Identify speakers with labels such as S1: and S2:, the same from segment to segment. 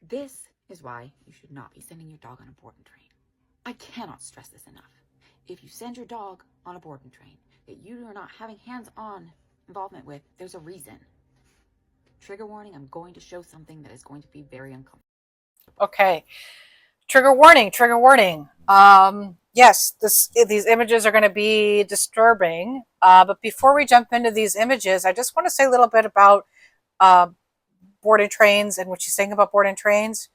S1: This is why you should not be sending your dog on a board and train. I cannot stress this enough. If you send your dog on a board and train that you are not having hands-on involvement with, there's a reason. Trigger warning, I'm going to show something that is going to be very uncomfortable.
S2: Okay. Trigger warning, trigger warning. Yes, these images are going to be disturbing. But before we jump into these images, I just want to say a little bit about board and trains and what she's saying about board and trains.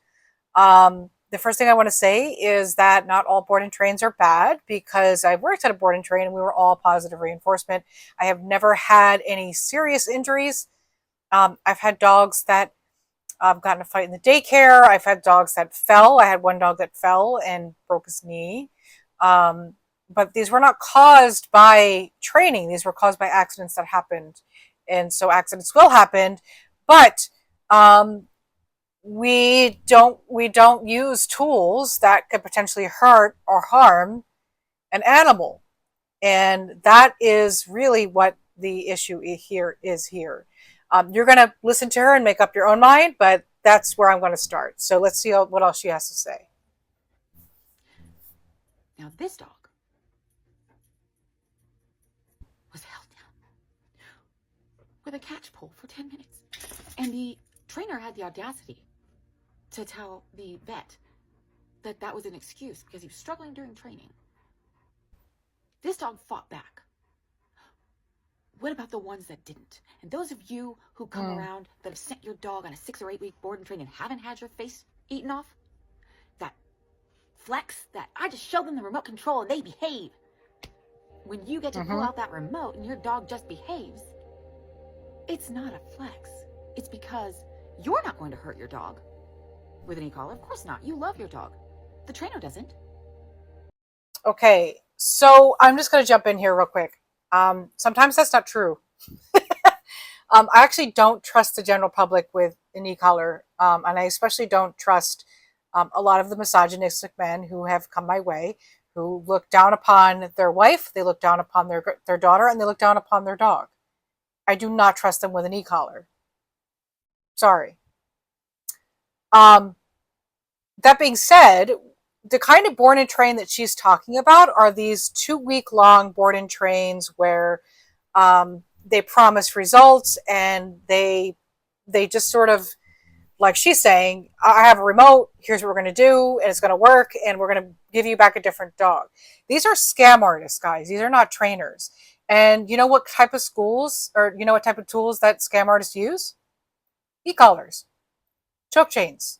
S2: The first thing I want to say is that not all board and trains are bad, because I worked at a board and train and we were all positive reinforcement. I have never had any serious injuries. I've had dogs that got in a fight in the daycare. I've had dogs that fell. I had one dog that fell and broke his knee. But these were not caused by training. These were caused by accidents that happened. And so accidents will happen, but we don't use tools that could potentially hurt or harm an animal. And that is really what the issue here is here. You're going to listen to her and make up your own mind, but that's where I'm going to start. So let's see what else she has to say.
S1: Now this dog was held down with a catch pole for 10 minutes. And the trainer had the audacity to tell the vet that that was an excuse because he was struggling during training. This dog fought back. What about the ones that didn't? And those of you who come around that have sent your dog on a 6 or 8 week board and train and haven't had your face eaten off, that flex, that I just show them the remote control and they behave. When you get to pull out that remote and your dog just behaves, it's not a flex. It's because you're not going to hurt your dog with an e-collar. Of course not. You love your dog. The trainer doesn't.
S2: Okay, so I'm just going to jump in here real quick. Sometimes that's not true. I actually don't trust the general public with an e-collar, and I especially don't trust a lot of the misogynistic men who have come my way, who look down upon their wife, they look down upon their daughter, and they look down upon their dog. I do not trust them with an e-collar. Sorry. That being said, the kind of board and train that she's talking about are these 2-week-long board and trains where they promise results and they just sort of, like she's saying, I have a remote, here's what we're going to do, and it's going to work, and we're going to give you back a different dog. These are scam artists, guys. These are not trainers. And you know what type of schools, or you know what type of tools that scam artists use? E-collars, choke chains,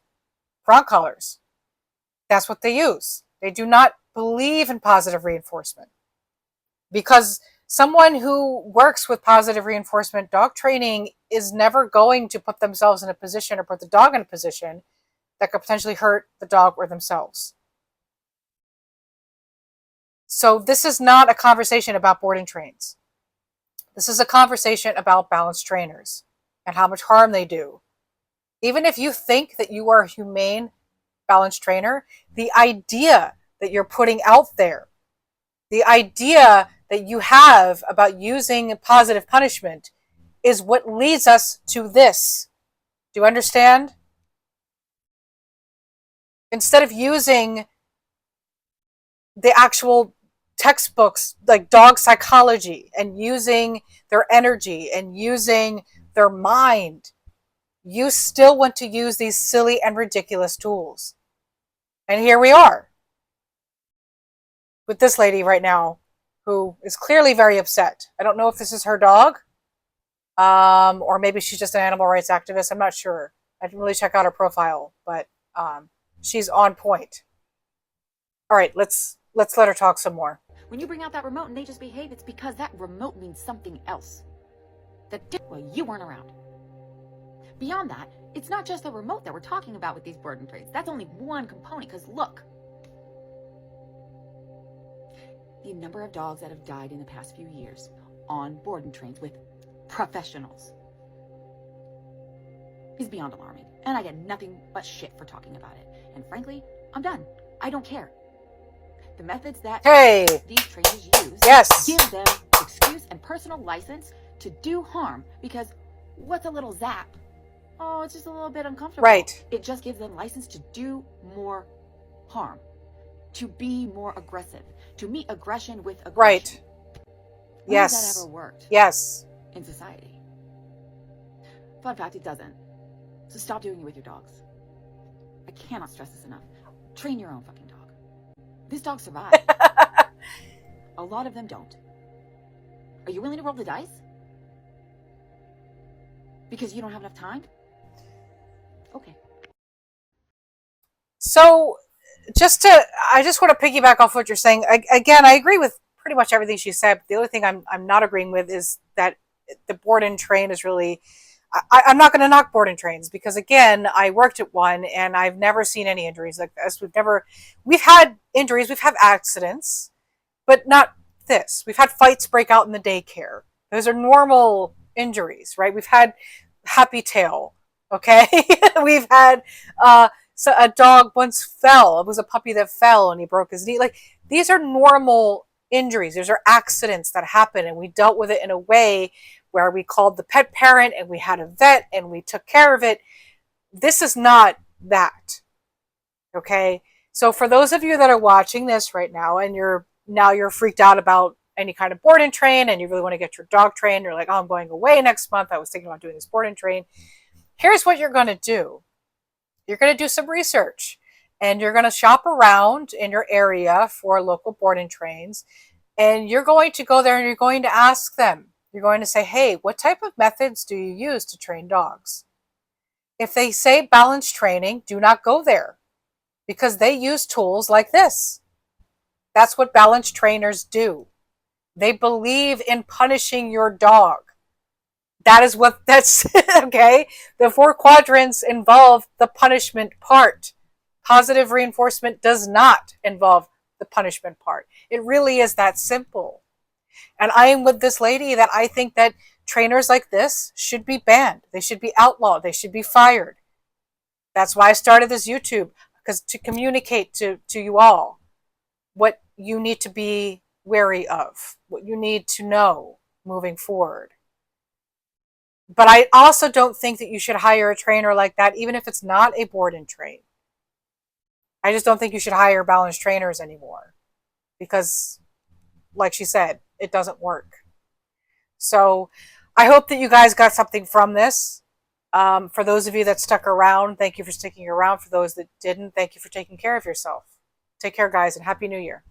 S2: prong collars. That's what they use. They do not believe in positive reinforcement, because someone who works with positive reinforcement dog training is never going to put themselves in a position or put the dog in a position that could potentially hurt the dog or themselves. So this is not a conversation about board and trains. This is a conversation about balanced trainers and how much harm they do. Even if you think that you are a humane balanced trainer, the idea that you're putting out there, the idea that you have about using positive punishment is what leads us to this. Do you understand? Instead of using the actual textbooks like dog psychology and using their energy and using their mind, you still want to use these silly and ridiculous tools. And here we are with this lady right now who is clearly very upset. I don't know if this is her dog, or maybe she's just an animal rights activist. I'm not sure. I didn't really check out her profile, but she's on point. All right, let's let her talk some more.
S1: When you bring out that remote and they just behave, it's because that remote means something else. Well, you weren't around. Beyond that, it's not just the remote that we're talking about with these board and trains. That's only one component, because look, the number of dogs that have died in the past few years on board and trains with professionals is beyond alarming. And I get nothing but shit for talking about it. And frankly, I'm done. I don't care. The methods that these trainers use give them excuse and personal license to do harm, because what's a little zap oh, it's just a little bit uncomfortable.
S2: Right.
S1: It just gives them license to do more harm, to be more aggressive, to meet aggression with aggression.
S2: Right.
S1: When
S2: Yes.
S1: has that ever worked?
S2: Yes.
S1: In society? Fun fact, it doesn't. So stop doing it with your dogs. I cannot stress this enough. Train your own fucking dog. This dog survived. A lot of them don't. Are you willing to roll the dice? Because you don't have enough time? Okay.
S2: So, I just want to piggyback off what you're saying. Again, I agree with pretty much everything she said. The only thing I'm not agreeing with is that the board and train is really, I'm not going to knock board and trains, because again, I worked at one and I've never seen any injuries like this. We've had injuries, we've had accidents, but not this. We've had fights break out in the daycare. Those are normal injuries, right? We've had happy tail. Okay. We've had, so a dog once fell. It was a puppy that fell and he broke his knee. Like, these are normal injuries. These are accidents that happen, and we dealt with it in a way where we called the pet parent and we had a vet and we took care of it. This is not that. Okay. So for those of you that are watching this right now and you're freaked out about any kind of board and train and you really want to get your dog trained, you're like, oh, I'm going away next month. I was thinking about doing this board and train. Here's what you're going to do. You're going to do some research and you're going to shop around in your area for local board and trains. And you're going to go there and you're going to ask them. You're going to say, hey, what type of methods do you use to train dogs? If they say balance training, do not go there, because they use tools like this. That's what balance trainers do. They believe in punishing your dog. That's okay. The 4 quadrants involve the punishment part. Positive reinforcement does not involve the punishment part. It really is that simple. And I am with this lady that I think that trainers like this should be banned. They should be outlawed. They should be fired. That's why I started this YouTube, because to communicate to you all what you need to be wary of, what you need to know moving forward. But I also don't think that you should hire a trainer like that, even if it's not a board and train. I just don't think you should hire balanced trainers anymore, because, like she said, it doesn't work. So I hope that you guys got something from this. For those of you that stuck around, thank you for sticking around. For those that didn't, thank you for taking care of yourself. Take care, guys, and Happy New Year.